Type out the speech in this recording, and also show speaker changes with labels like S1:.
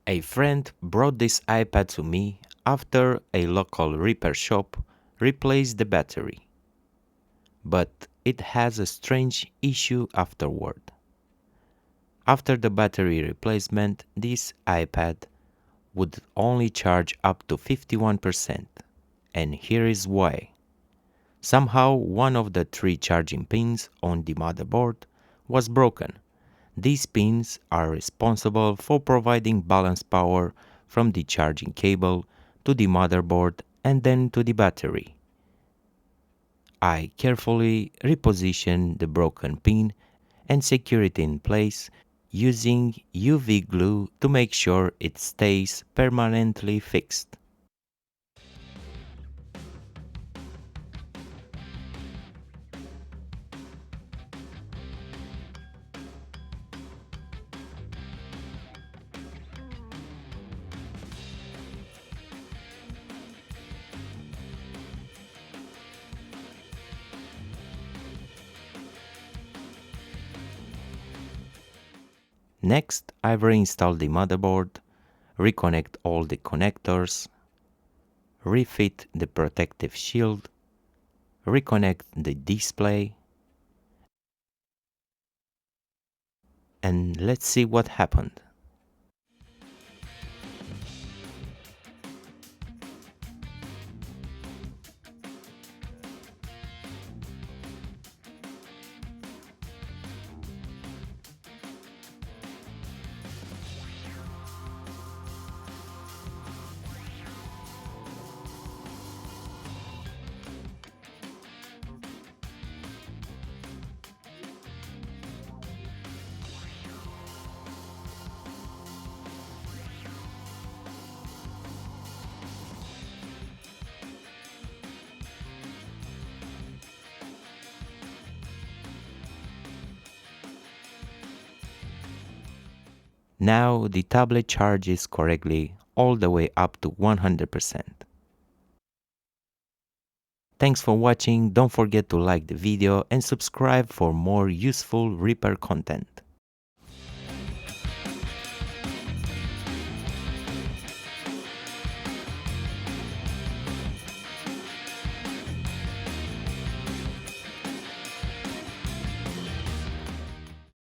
S1: A friend brought this iPad to me after a local repair shop replaced the battery. But it has a strange issue afterward. After the battery replacement, this iPad would only charge up to 51%. And here is why. Somehow one of the 3 charging pins on the motherboard was broken. These pins are responsible for providing balance power from the charging cable to the motherboard and then to the battery. I carefully repositioned the broken pin and secure it in place using UV glue to make sure it stays permanently fixed. Next, I've reinstalled the motherboard, reconnect all the connectors, refit the protective shield, reconnect the display, and let's see what happened. Now the tablet charges correctly all the way up to 100%. Thanks for watching, don't forget to like the video and subscribe for more useful repair content.